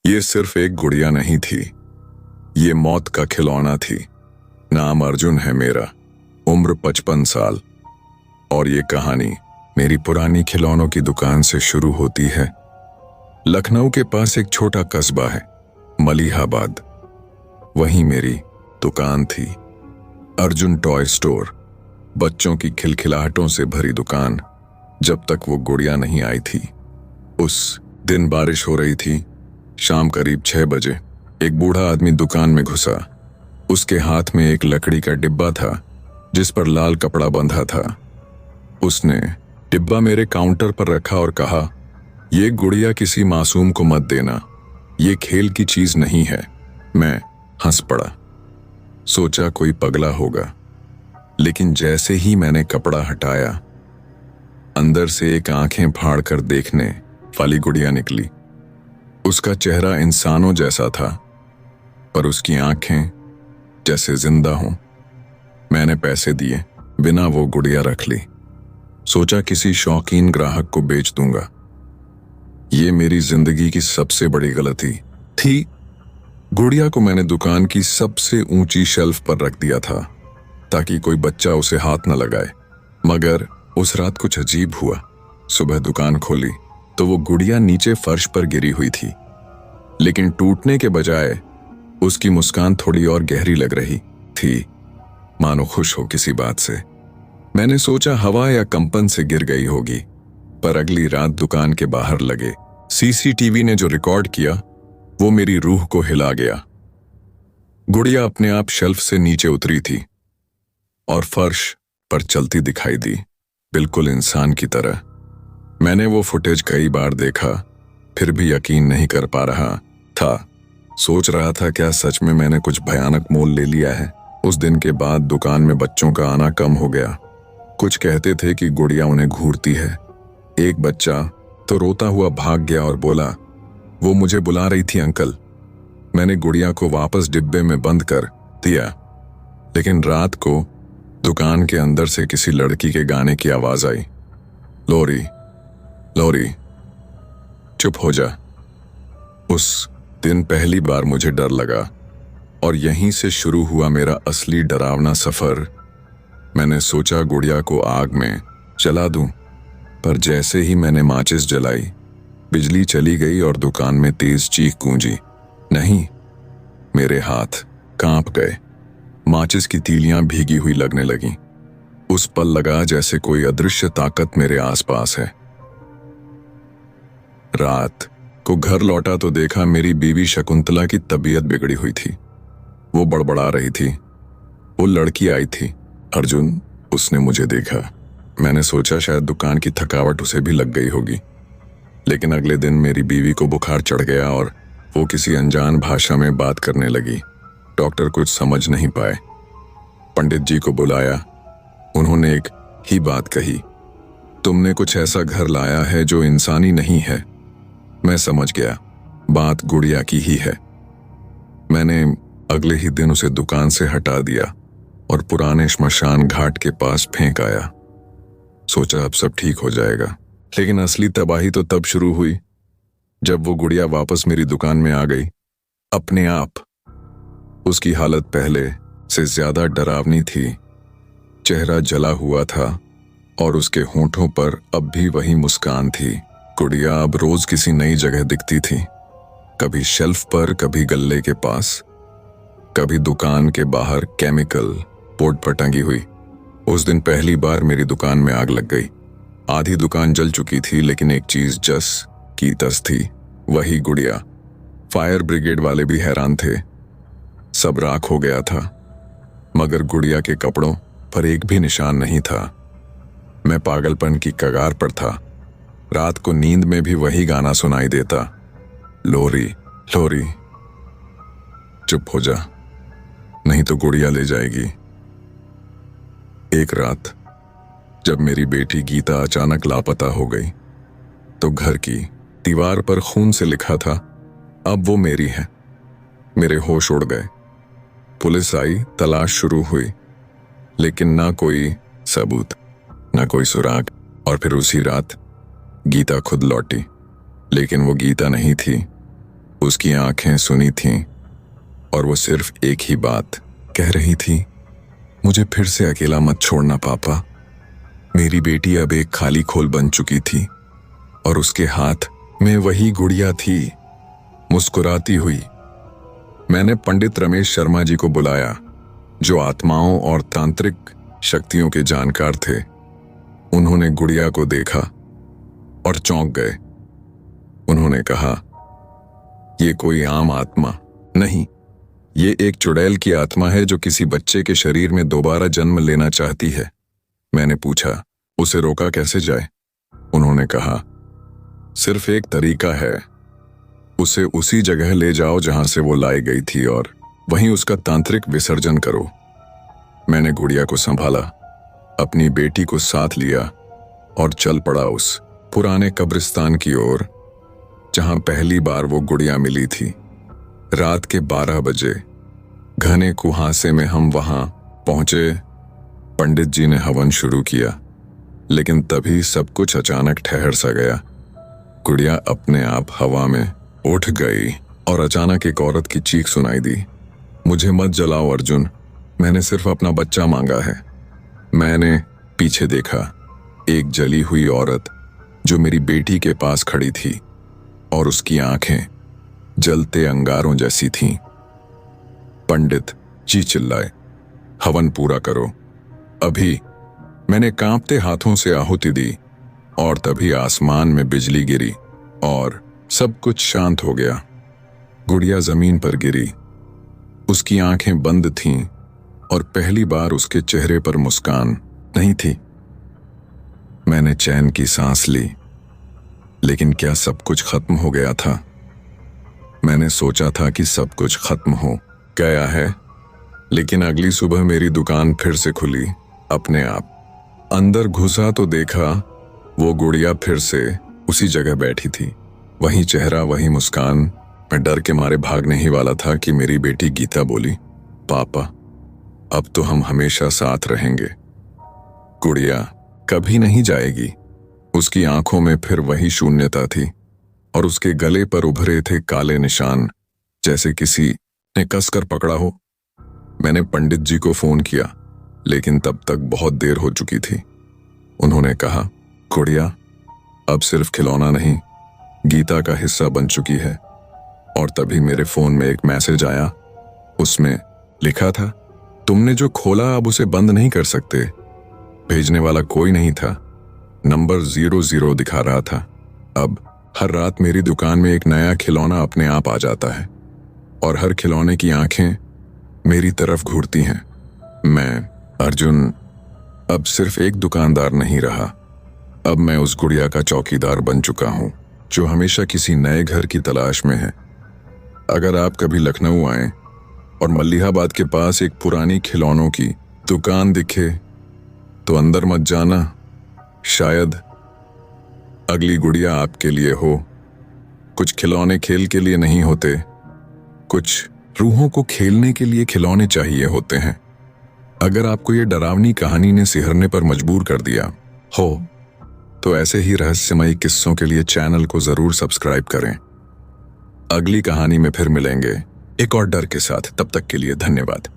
ये सिर्फ एक गुड़िया नहीं थी, ये मौत का खिलौना थी। नाम अर्जुन है मेरा, उम्र 55 साल। और ये कहानी मेरी पुरानी खिलौनों की दुकान से शुरू होती है। लखनऊ के पास एक छोटा कस्बा है, मलिहाबाद। वहीं मेरी दुकान थी, अर्जुन टॉय स्टोर। बच्चों की खिलखिलाहटों से भरी दुकान, जब तक वो गुड़िया नहीं आई थी। उस दिन बारिश हो रही थी। शाम करीब 6 बजे एक बूढ़ा आदमी दुकान में घुसा। उसके हाथ में एक लकड़ी का डिब्बा था जिस पर लाल कपड़ा बंधा था। उसने डिब्बा मेरे काउंटर पर रखा और कहा, ये गुड़िया किसी मासूम को मत देना, ये खेल की चीज नहीं है। मैं हंस पड़ा, सोचा कोई पगला होगा। लेकिन जैसे ही मैंने कपड़ा हटाया, अंदर से एक आंखें फाड़ कर देखने वाली गुड़िया निकली। उसका चेहरा इंसानों जैसा था, पर उसकी आंखें जैसे जिंदा हों। मैंने पैसे दिए, बिना वो गुड़िया रख ली। सोचा किसी शौकीन ग्राहक को बेच दूंगा। ये मेरी जिंदगी की सबसे बड़ी गलती थी। गुड़िया को मैंने दुकान की सबसे ऊंची शेल्फ पर रख दिया था ताकि कोई बच्चा उसे हाथ न लगाए। मगर उस रात कुछ अजीब हुआ। सुबह दुकान खोली तो वो गुड़िया नीचे फर्श पर गिरी हुई थी, लेकिन टूटने के बजाय उसकी मुस्कान थोड़ी और गहरी लग रही थी, मानो खुश हो किसी बात से। मैंने सोचा हवा या कंपन से गिर गई होगी, पर अगली रात दुकान के बाहर लगे सीसीटीवी ने जो रिकॉर्ड किया वो मेरी रूह को हिला गया। गुड़िया अपने आप शेल्फ से नीचे उतरी थी और फर्श पर चलती दिखाई दी, बिल्कुल इंसान की तरह। मैंने वो फुटेज कई बार देखा, फिर भी यकीन नहीं कर पा रहा था। सोच रहा था क्या सच में मैंने कुछ भयानक मोल ले लिया है। उस दिन के बाद दुकान में बच्चों का आना कम हो गया। कुछ कहते थे कि गुड़िया उन्हें घूरती है। एक बच्चा तो रोता हुआ भाग गया और बोला, वो मुझे बुला रही थी अंकल। मैंने गुड़िया को वापस डिब्बे में बंद कर दिया, लेकिन रात को दुकान के अंदर से किसी लड़की के गाने की आवाज आई, लोरी लोरी चुप हो जा। उस दिन पहली बार मुझे डर लगा और यहीं से शुरू हुआ मेरा असली डरावना सफर। मैंने सोचा गुड़िया को आग में जला दूं, पर जैसे ही मैंने माचिस जलाई, बिजली चली गई और दुकान में तेज चीख गूंजी। नहीं, मेरे हाथ कांप गए। माचिस की तीलियां भीगी हुई लगने लगीं। उस पल लगा जैसे कोई अदृश्य ताकत मेरे आसपास है। रात को घर लौटा तो देखा मेरी बीवी शकुंतला की तबीयत बिगड़ी हुई थी। वो बड़बड़ा रही थी। वो लड़की आई थी, अर्जुन। उसने मुझे देखा। मैंने सोचा शायद दुकान की थकावट उसे भी लग गई होगी, लेकिन अगले दिन मेरी बीवी को बुखार चढ़ गया और वो किसी अनजान भाषा में बात करने लगी। डॉक्टर कुछ समझ नहीं पाए। पंडित जी को बुलाया। उन्होंने एक ही बात कही, तुमने कुछ ऐसा घर लाया है जो इंसानी नहीं है। मैं समझ गया, बात गुड़िया की ही है। मैंने अगले ही दिन उसे दुकान से हटा दिया और पुराने श्मशान घाट के पास फेंक आया। सोचा अब सब ठीक हो जाएगा, लेकिन असली तबाही तो तब शुरू हुई जब वो गुड़िया वापस मेरी दुकान में आ गई। अपने आप उसकी हालत पहले से ज्यादा डरावनी थी। चेहरा जला हुआ था और उसके होंठों पर अब भी वही मुस्कान थी। गुड़िया अब रोज किसी नई जगह दिखती थी, कभी शेल्फ पर, कभी गल्ले के पास, कभी दुकान के बाहर केमिकल बोर्ड पर टंगी हुई। उस दिन पहली बार मेरी दुकान में आग लग गई। आधी दुकान जल चुकी थी, लेकिन एक चीज जस की तस थी, वही गुड़िया। फायर ब्रिगेड वाले भी हैरान थे। सब राख हो गया था, मगर गुड़िया के कपड़ों पर एक भी निशान नहीं था। मैं पागलपन की कगार पर था। रात को नींद में भी वही गाना सुनाई देता, लोरी लोरी चुप हो जा, नहीं तो गुड़िया ले जाएगी। एक रात जब मेरी बेटी गीता अचानक लापता हो गई तो घर की दीवार पर खून से लिखा था, अब वो मेरी है। मेरे होश उड़ गए। पुलिस आई, तलाश शुरू हुई, लेकिन ना कोई सबूत, ना कोई सुराग। और फिर उसी रात गीता खुद लौटी, लेकिन वो गीता नहीं थी। उसकी आंखें सुनी थीं और वो सिर्फ एक ही बात कह रही थी, मुझे फिर से अकेला मत छोड़ना पापा। मेरी बेटी अब एक खाली खोल बन चुकी थी और उसके हाथ में वही गुड़िया थी, मुस्कुराती हुई। मैंने पंडित रमेश शर्मा जी को बुलाया, जो आत्माओं और तांत्रिक शक्तियों के जानकार थे। उन्होंने गुड़िया को देखा और चौंक गए। उन्होंने कहा, ये कोई आम आत्मा नहीं, ये एक चुड़ैल की आत्मा है जो किसी बच्चे के शरीर में दोबारा जन्म लेना चाहती है। मैंने पूछा, उसे रोका कैसे जाए? उन्होंने कहा, सिर्फ एक तरीका है, उसे उसी जगह ले जाओ जहां से वो लाई गई थी और वहीं उसका तांत्रिक विसर्जन करो। मैंने गुड़िया को संभाला, अपनी बेटी को साथ लिया और चल पड़ा उस पुराने कब्रिस्तान की ओर जहां पहली बार वो गुड़िया मिली थी। रात के 12 बजे घने कुहासे में हम वहां पहुंचे। पंडित जी ने हवन शुरू किया, लेकिन तभी सब कुछ अचानक ठहर सा गया। गुड़िया अपने आप हवा में उठ गई और अचानक एक औरत की चीख सुनाई दी, मुझे मत जलाओ अर्जुन, मैंने सिर्फ अपना बच्चा मांगा है। मैंने पीछे देखा, एक जली हुई औरत जो मेरी बेटी के पास खड़ी थी और उसकी आंखें जलते अंगारों जैसी थीं। पंडित जी चिल्लाए, हवन पूरा करो अभी। मैंने कांपते हाथों से आहुति दी और तभी आसमान में बिजली गिरी और सब कुछ शांत हो गया। गुड़िया जमीन पर गिरी, उसकी आंखें बंद थीं और पहली बार उसके चेहरे पर मुस्कान नहीं थी। मैंने चैन की सांस ली, लेकिन क्या सब कुछ खत्म हो गया था? मैंने सोचा था कि सब कुछ खत्म हो गया है, लेकिन अगली सुबह मेरी दुकान फिर से खुली अपने आप। अंदर घुसा तो देखा वो गुड़िया फिर से उसी जगह बैठी थी, वही चेहरा, वही मुस्कान। मैं डर के मारे भागने ही वाला था कि मेरी बेटी गीता बोली, पापा अब तो हम हमेशा साथ रहेंगे। गुड़िया कभी नहीं जाएगी। उसकी आंखों में फिर वही शून्यता थी और उसके गले पर उभरे थे काले निशान, जैसे किसी ने कसकर पकड़ा हो। मैंने पंडित जी को फोन किया, लेकिन तब तक बहुत देर हो चुकी थी। उन्होंने कहा, गुड़िया अब सिर्फ खिलौना नहीं, गीता का हिस्सा बन चुकी है। और तभी मेरे फोन में एक मैसेज आया। उसमें लिखा था, तुमने जो खोला अब उसे बंद नहीं कर सकते। भेजने वाला कोई नहीं था, नंबर 00 दिखा रहा था। अब हर रात मेरी दुकान में एक नया खिलौना अपने आप आ जाता है और हर खिलौने की आंखें मेरी तरफ घूरती हैं। मैं अर्जुन अब सिर्फ एक दुकानदार नहीं रहा, अब मैं उस गुड़िया का चौकीदार बन चुका हूं, जो हमेशा किसी नए घर की तलाश में है। अगर आप कभी लखनऊ आए और मलिहाबाद के पास एक पुरानी खिलौनों की दुकान दिखे तो अंदर मत जाना, शायद अगली गुड़िया आपके लिए हो। कुछ खिलौने खेल के लिए नहीं होते, कुछ रूहों को खेलने के लिए खिलौने चाहिए होते हैं। अगर आपको ये डरावनी कहानी ने सिहरने पर मजबूर कर दिया हो तो ऐसे ही रहस्यमयी किस्सों के लिए चैनल को जरूर सब्सक्राइब करें। अगली कहानी में फिर मिलेंगे एक और डर के साथ। तब तक के लिए धन्यवाद।